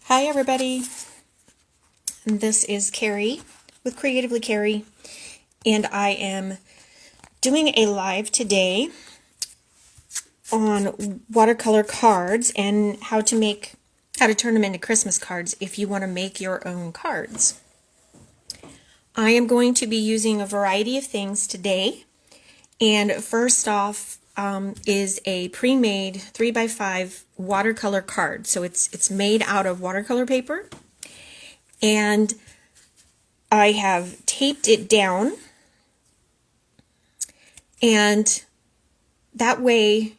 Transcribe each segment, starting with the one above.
Hi everybody, this is Carrie with Creatively Carrie, and I am doing a live today on watercolor cards and how to turn them into Christmas cards if you want to make your own cards. I am going to be using a variety of things today, and first off is a pre-made 3x5 watercolor card. So it's made out of watercolor paper, and I have taped it down, and that way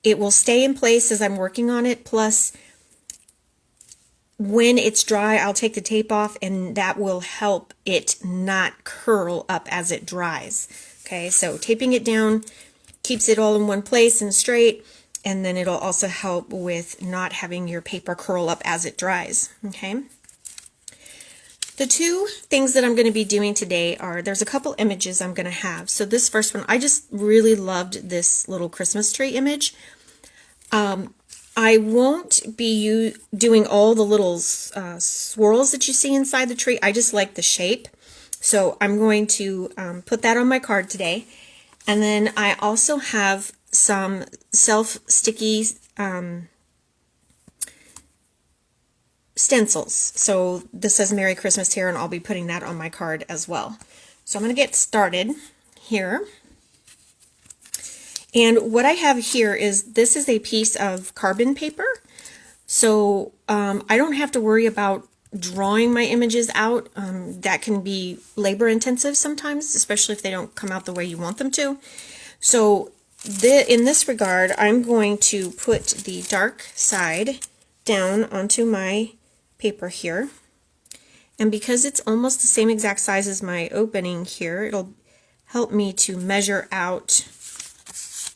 it will stay in place as I'm working on it. Plus, when it's dry, I'll take the tape off, and that will help it not curl up as it dries. Okay, so taping it down keeps it all in one place and straight, and then it'll also help with not having your paper curl up as it dries. Okay. The two things that I'm going to be doing today are, there's a couple images I'm going to have. So this first one, I just really loved this little Christmas tree image. I won't be doing all the little swirls that you see inside the tree. I just like the shape. So I'm going to put that on my card today. And then I also have some self-sticky stencils. So this says Merry Christmas here, and I'll be putting that on my card as well. So I'm going to get started here. And what I have here is, this is a piece of carbon paper. So I don't have to worry about drawing my images out. That can be labor intensive sometimes, especially if they don't come out the way you want them to. So in this regard, I'm going to put the dark side down onto my paper here, and because it's almost the same exact size as my opening here, it'll help me to measure out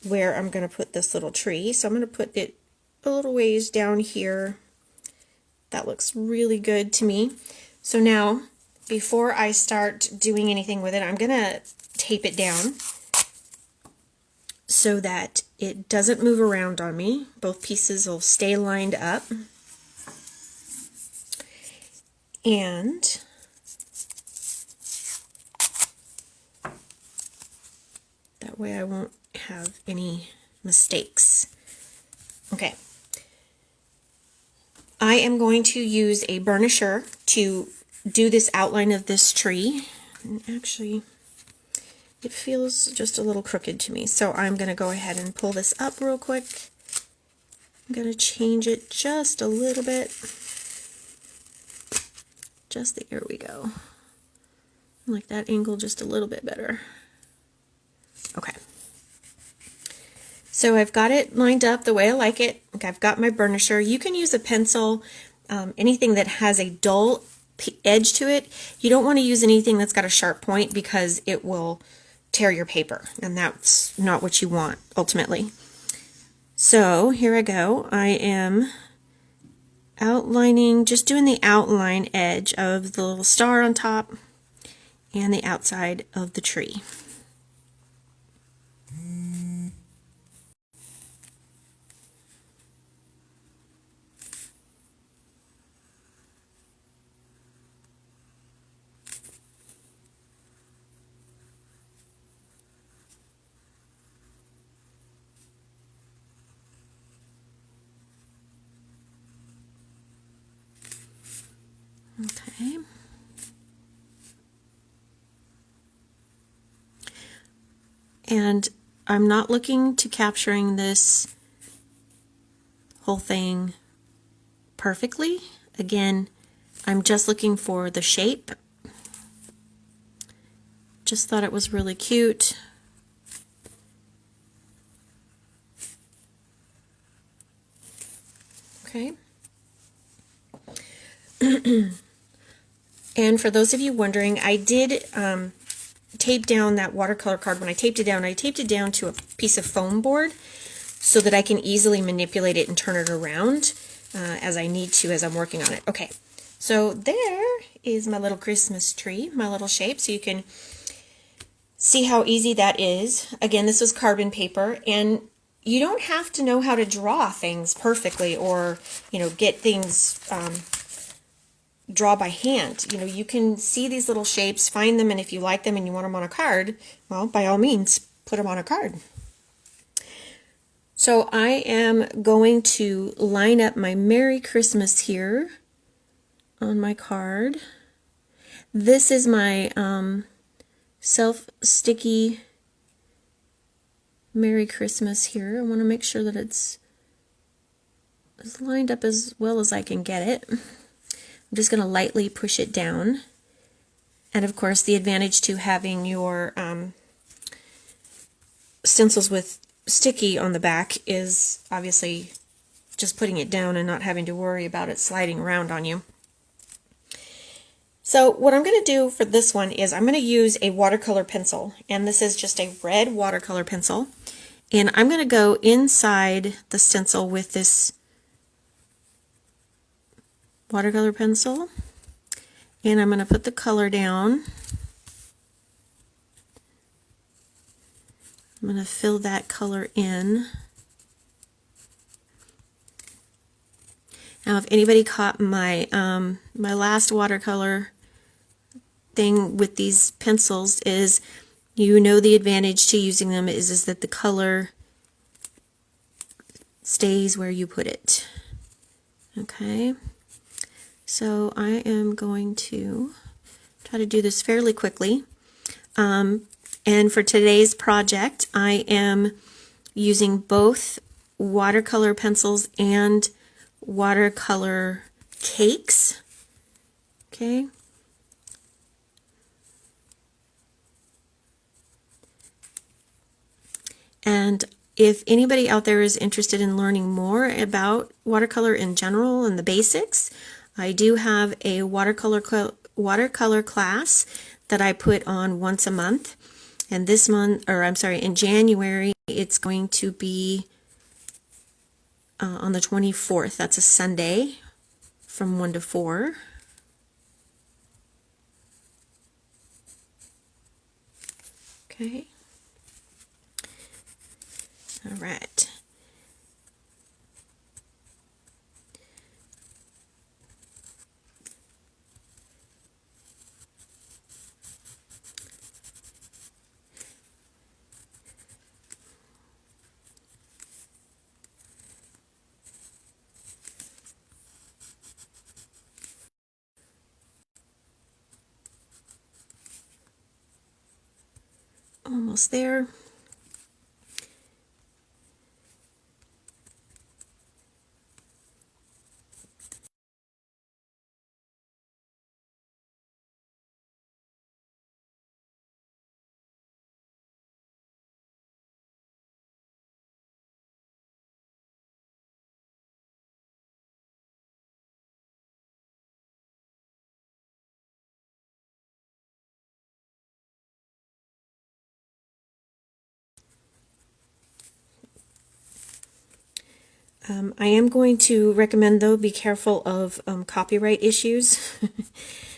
where I'm going to put this little tree. So I'm going to put it a little ways down here. That looks really good to me. So now, before I start doing anything with it, I'm going to tape it down so that it doesn't move around on me. Both pieces will stay lined up. And that way I won't have any mistakes. Okay. I am going to use a burnisher to do this outline of this tree. And actually, it feels just a little crooked to me. So I'm going to go ahead and pull this up real quick. I'm going to change it just a little bit. There we go. I like that angle just a little bit better. Okay. So I've got it lined up the way I like it. Okay, I've got my burnisher. You can use a pencil, anything that has a dull edge to it. You don't want to use anything that's got a sharp point, because it will tear your paper, and that's not what you want ultimately. So here I go. I am outlining, just doing the outline edge of the little star on top and the outside of the tree. Okay. And I'm not looking to capturing this whole thing perfectly. Again, I'm just looking for the shape. Just thought it was really cute. Okay. And for those of you wondering, I did tape down that watercolor card. When I taped it down to a piece of foam board so that I can easily manipulate it and turn it around as I need to as I'm working on it. Okay, so there is my little Christmas tree, my little shape, so you can see how easy that is. Again, this was carbon paper, and you don't have to know how to draw things perfectly, or get things draw by hand. You know, you can see these little shapes, find them, and if you like them and you want them on a card, well, by all means, put them on a card. So I am going to line up my Merry Christmas here on my card. This is my self-sticky Merry Christmas here. I want to make sure that it's lined up as well as I can get it. I'm just going to lightly push it down. And of course, the advantage to having your stencils with sticky on the back is obviously just putting it down and not having to worry about it sliding around on you. So what I'm going to do for this one is I'm going to use a watercolor pencil, and this is just a red watercolor pencil, and I'm going to go inside the stencil with this watercolor pencil, and I'm going to put the color down. I'm going to fill that color in. Now, if anybody caught my my last watercolor thing with these pencils, is you know the advantage to using them is that the color stays where you put it. Okay, so I am going to try to do this fairly quickly. And for today's project, I am using both watercolor pencils and watercolor cakes. Okay. And if anybody out there is interested in learning more about watercolor in general and the basics, I do have a watercolor class that I put on once a month. And this month, or I'm sorry, in January, it's going to be on the 24th. That's a Sunday from 1 to 4. Okay. All right. Almost there. I am going to recommend, though, be careful of copyright issues.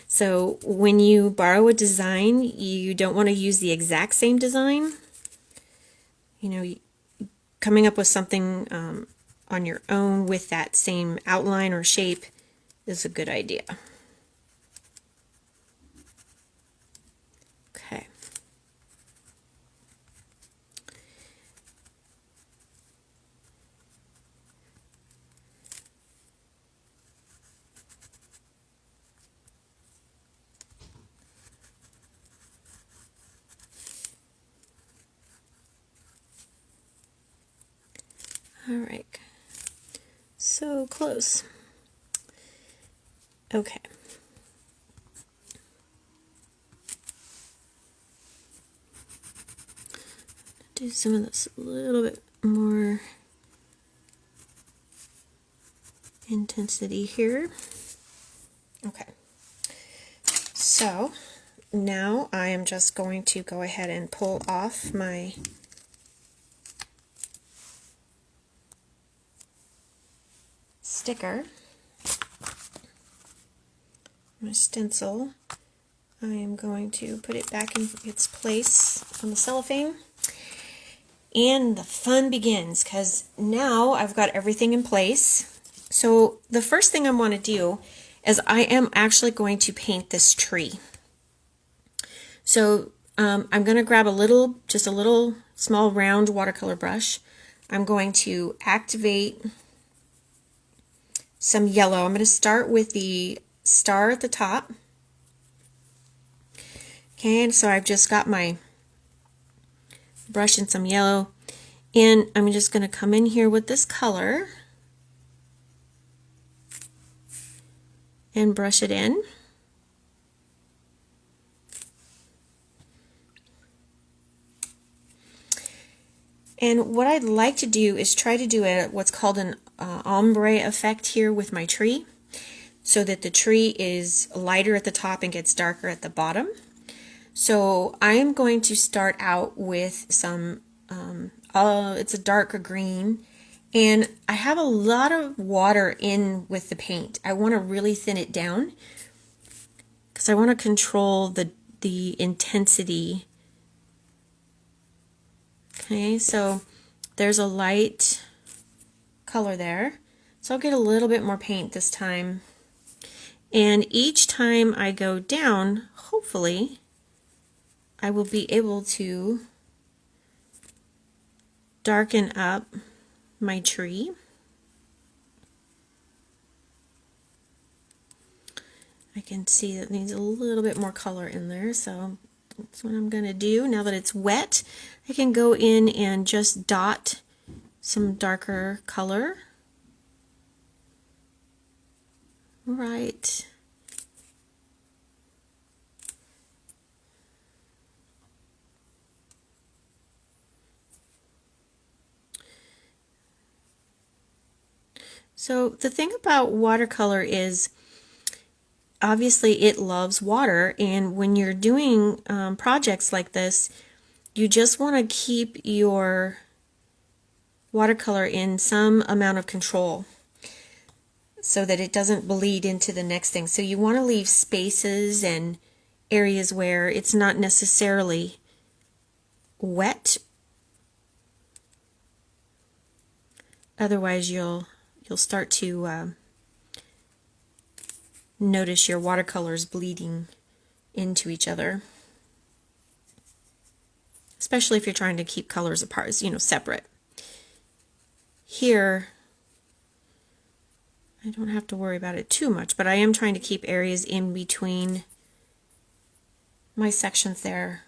So when you borrow a design, you don't want to use the exact same design. You know, coming up with something on your own with that same outline or shape is a good idea. Okay. All right, so close. Okay. Do some of this a little bit more intensity here. Okay. So now I am just going to go ahead and pull off my sticker, my stencil. I am going to put it back in its place on the cellophane, and the fun begins, because now I've got everything in place. So the first thing I want to do as I am actually going to paint this tree. So I'm going to grab just a little small round watercolor brush. I'm going to activate some yellow. I'm going to start with the star at the top. Okay, and so I've just got my brush and some yellow, and I'm just going to come in here with this color and brush it in. And what I'd like to do is try to do what's called an ombre effect here with my tree, so that the tree is lighter at the top and gets darker at the bottom. So I am going to start out with some, it's a darker green, and I have a lot of water in with the paint. I want to really thin it down because I want to control the intensity. Okay, so there's a light color there. So I'll get a little bit more paint this time. And each time I go down, hopefully, I will be able to darken up my tree. I can see that it needs a little bit more color in there, so that's what I'm going to do. Now that it's wet, I can go in and just dot some darker color. Right. So the thing about watercolor is obviously it loves water, and when you're doing projects like this, you just want to keep your watercolor in some amount of control so that it doesn't bleed into the next thing. So you want to leave spaces and areas where it's not necessarily wet. Otherwise you'll start to notice your watercolors bleeding into each other, especially if you're trying to keep colors apart, separate. Here, I don't have to worry about it too much, but I am trying to keep areas in between my sections there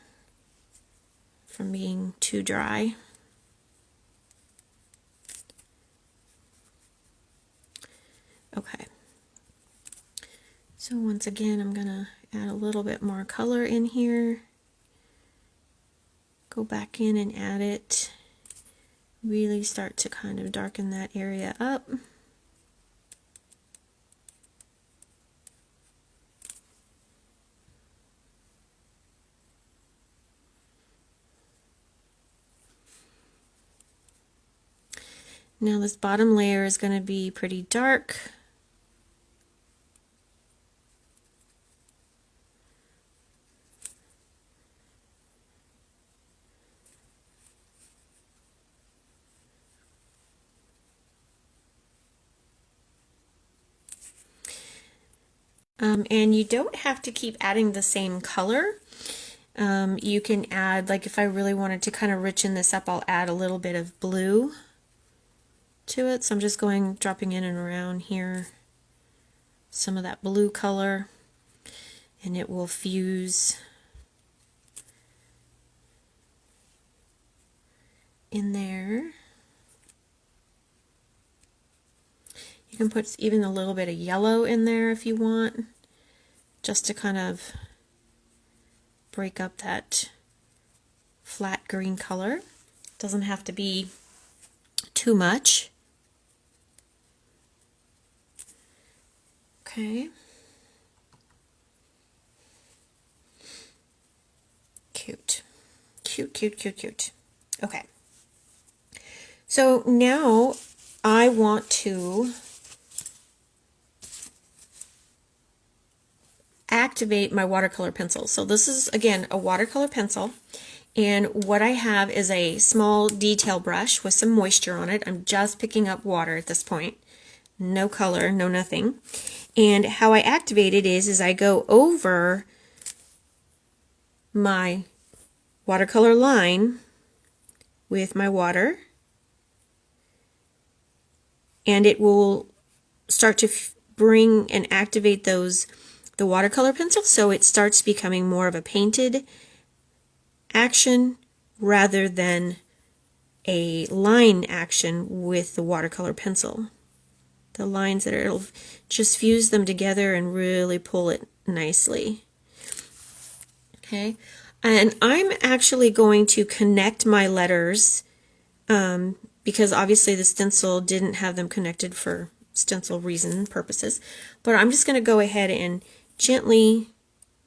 from being too dry. Okay. So once again, I'm going to add a little bit more color in here. Go back in and add it. Really start to kind of darken that area up. Now this bottom layer is going to be pretty dark. And you don't have to keep adding the same color. You can add, like if I really wanted to kind of richen this up, I'll add a little bit of blue to it. So I'm just dropping in and around here some of that blue color, and it will fuse in there. You can put even a little bit of yellow in there if you want, just to kind of break up that flat green color. It doesn't have to be too much. Okay. Cute. Cute, cute, cute, cute. Okay. So now I want to activate my watercolor pencil. So this is, again, a watercolor pencil, and what I have is a small detail brush with some moisture on it. I'm just picking up water at this point. No color, no nothing. And how I activate it is I go over my watercolor line with my water, and it will start to bring and activate the watercolor pencil, so it starts becoming more of a painted action rather than a line action with the watercolor pencil. The lines that it'll just fuse them together and really pull it nicely. Okay, and I'm actually going to connect my letters because obviously the stencil didn't have them connected for stencil purposes, but I'm just going to go ahead and gently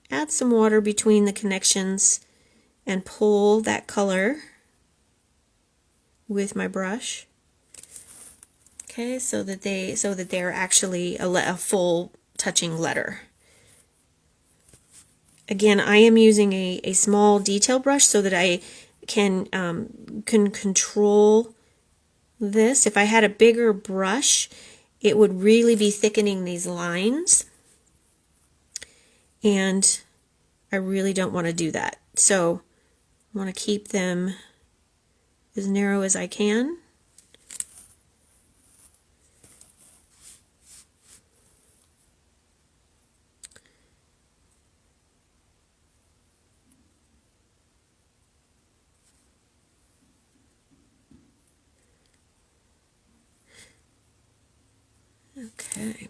add some water between the connections and pull that color with my brush. Okay, so that they're actually a full touching letter. Again, I am using a small detail brush so that I can control this. If I had a bigger brush, it would really be thickening these lines, and I really don't want to do that. So I want to keep them as narrow as I can. Okay.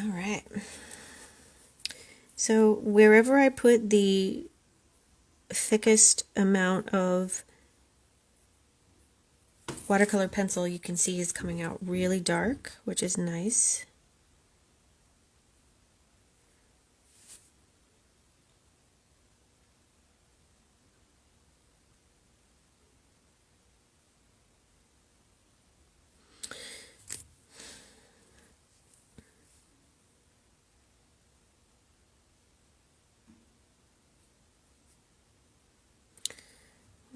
All right. So wherever I put the thickest amount of watercolor pencil, you can see is coming out really dark, which is nice.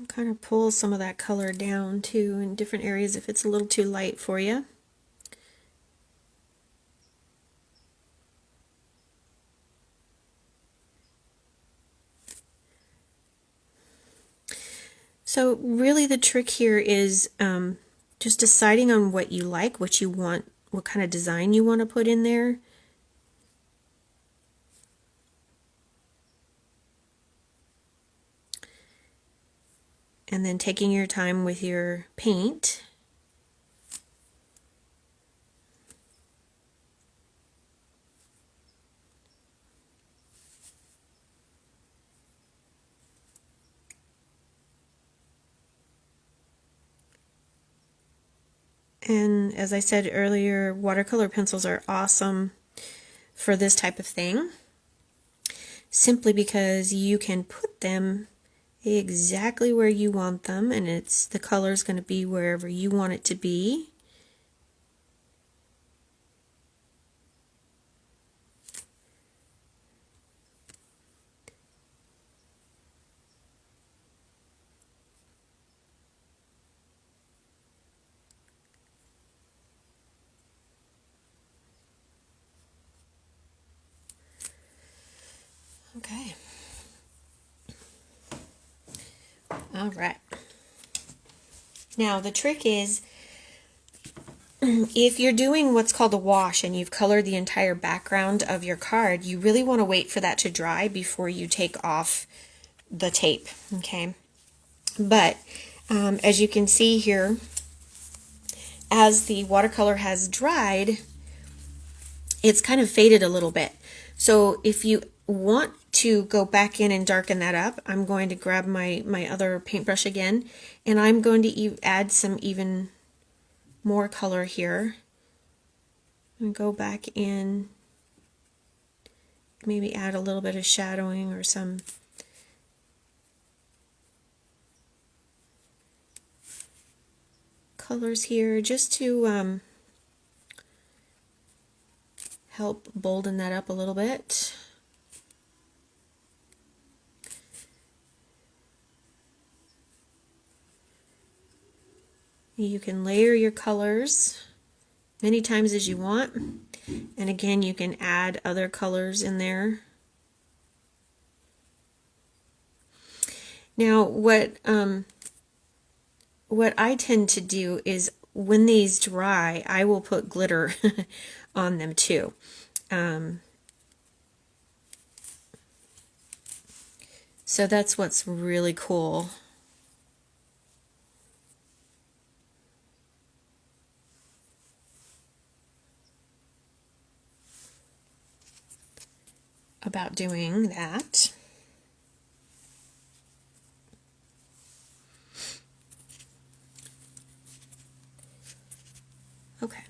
Kind of pull some of that color down too in different areas if it's a little too light for you. So really the trick here is just deciding on what you like, what you want, what kind of design you want to put in there. And then taking your time with your paint. And as I said earlier, watercolor pencils are awesome for this type of thing, simply because you can put them exactly where you want them, and the color is going to be wherever you want it to be. Okay. All right. Now the trick is if you're doing what's called a wash and you've colored the entire background of your card, you really want to wait for that to dry before you take off the tape, okay? But as you can see here, as the watercolor has dried, it's kind of faded a little bit. So if you want to go back in and darken that up, I'm going to grab my other paintbrush again, and I'm going to add some even more color here. And go back in, maybe add a little bit of shadowing or some colors here just to help bolden that up a little bit. You can layer your colors many times as you want, and again you can add other colors in there. Now what I tend to do is when these dry, I will put glitter on them too. So that's what's really cool. About doing that. Okay.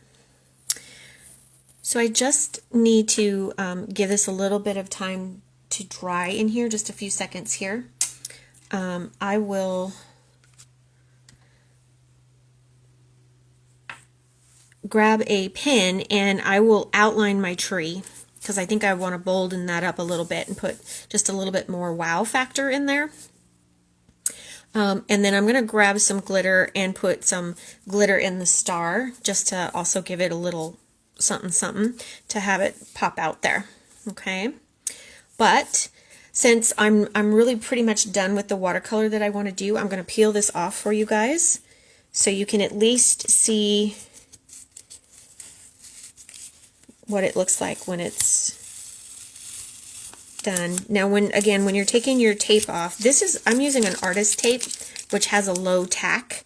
So I just need to give this a little bit of time to dry in here, just a few seconds here. I will grab a pen and I will outline my tree, because I think I want to bolden that up a little bit and put just a little bit more wow factor in there. And then I'm going to grab some glitter and put some glitter in the star, just to also give it a little something something to have it pop out there. Okay, but since I'm really pretty much done with the watercolor that I want to do, I'm going to peel this off for you guys so you can at least see what it looks like when it's done. Now when you're taking your tape off, I'm using an artist tape which has a low tack,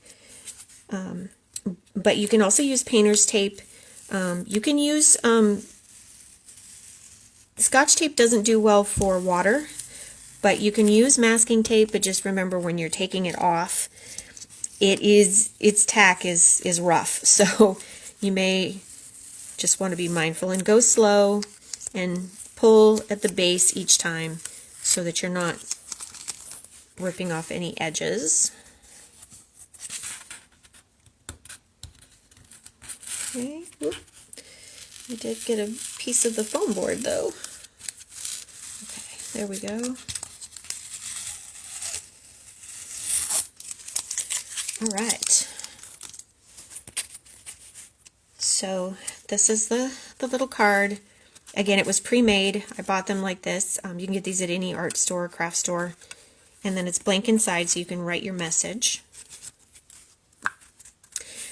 but you can also use painter's tape. You can use Scotch tape doesn't do well for water, but you can use masking tape, but just remember when you're taking it off, its tack is rough, so you may just want to be mindful and go slow and pull at the base each time so that you're not ripping off any edges. Okay, whoop. I did get a piece of the foam board though. Okay, there we go. All right. So this is the little card. Again, it was pre-made. I bought them like this. You can get these at any art store, craft store. And then it's blank inside so you can write your message.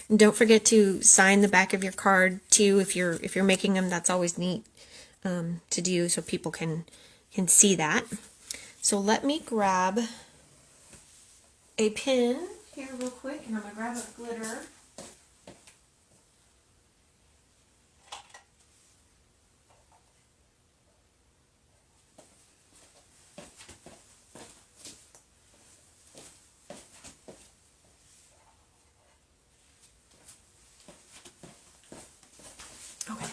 And don't forget to sign the back of your card too. If you're making them, that's always neat to do so people can see that. So let me grab a pen here real quick, and I'm going to grab a glitter. Okay.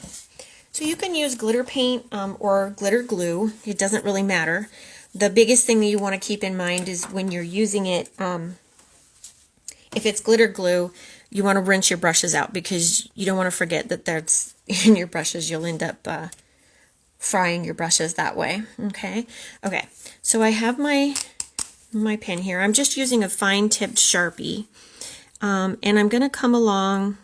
So you can use glitter paint or glitter glue. It doesn't really matter. The biggest thing that you want to keep in mind is when you're using it, if it's glitter glue, you want to rinse your brushes out because you don't want to forget that that's in your brushes. You'll end up frying your brushes that way. Okay. Okay. So I have my pen here. I'm just using a fine-tipped Sharpie, and I'm going to come along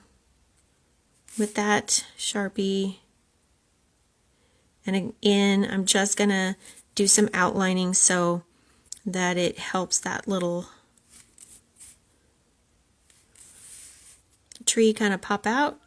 with that Sharpie, and again I'm just going to do some outlining so that it helps that little tree kind of pop out.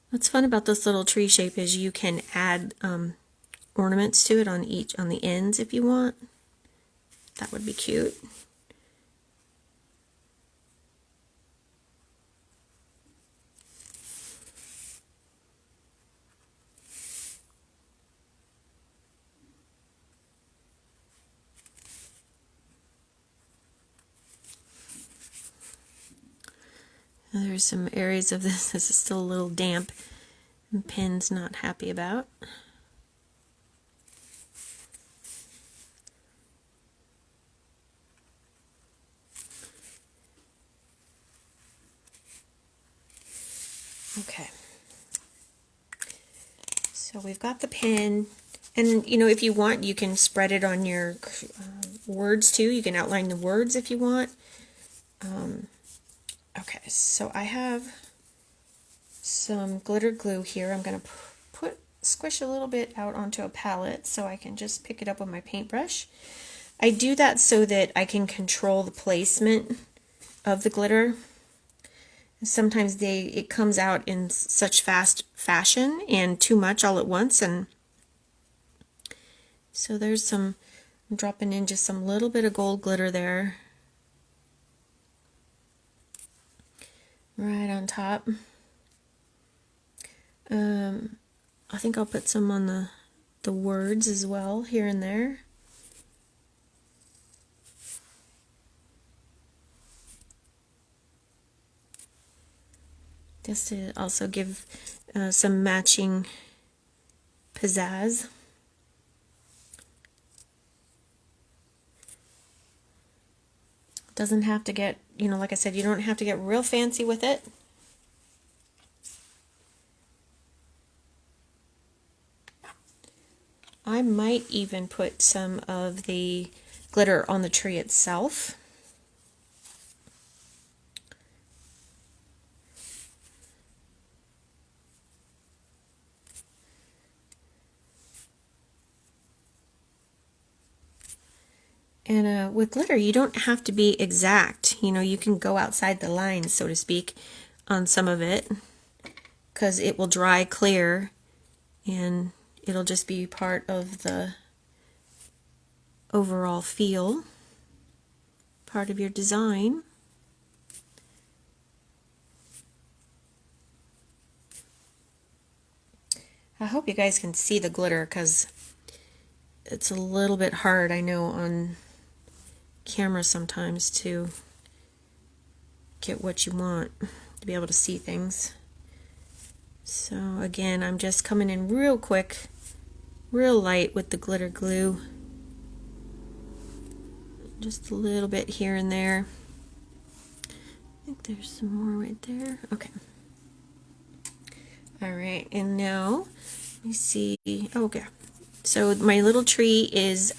What's fun about this little tree shape is you can add ornaments to it on the ends if you want. That would be cute. There's some areas of this is still a little damp and pen's not happy about. Okay, so we've got the pen, and you know, if you want, you can spread it on your words too. You can outline the words if you want. Okay, so I have some glitter glue here. I'm going to squish a little bit out onto a palette so I can just pick it up with my paintbrush. I do that so that I can control the placement of the glitter. Sometimes it comes out in such fast fashion and too much all at once, and so there's some, I'm dropping in just some little bit of gold glitter there. Right on top. I think I'll put some on the words as well, here and there. Just to also give some matching pizzazz. Doesn't have to get, you know, like I said, you don't have to get real fancy with it. I might even put some of the glitter on the tree itself. And with glitter, you don't have to be exact. You know, you can go outside the lines, so to speak, on some of it, because it will dry clear, and it'll just be part of the overall feel, part of your design. I hope you guys can see the glitter, because it's a little bit hard, I know, on camera sometimes to get what you want, to be able to see things. So again, I'm just coming in real quick, real light with the glitter glue. Just a little bit here and there. I think there's some more right there. Okay. Alright, and now, let me see. Okay. So my little tree is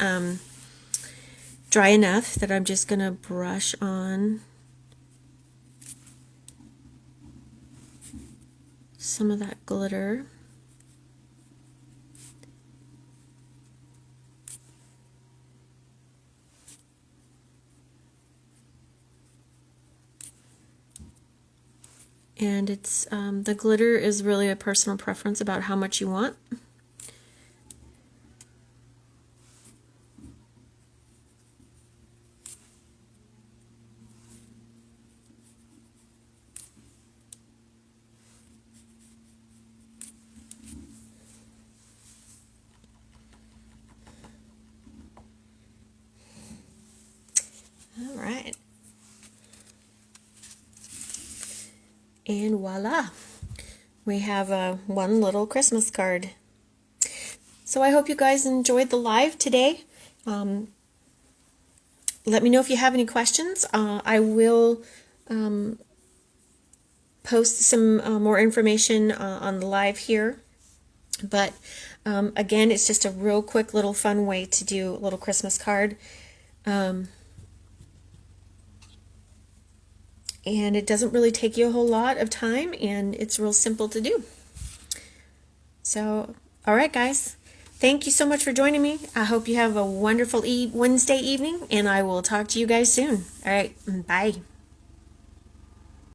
dry enough that I'm just going to brush on some of that glitter. And it's the glitter is really a personal preference about how much you want. All right. And voila, we have one little Christmas card. So I hope you guys enjoyed the live today. Let me know if you have any questions. I will post some more information on the live here. But again, it's just a real quick little fun way to do a little Christmas card. And it doesn't really take you a whole lot of time, and it's real simple to do. So, all right, guys. Thank you so much for joining me. I hope you have a wonderful Wednesday evening, and I will talk to you guys soon. All right, bye.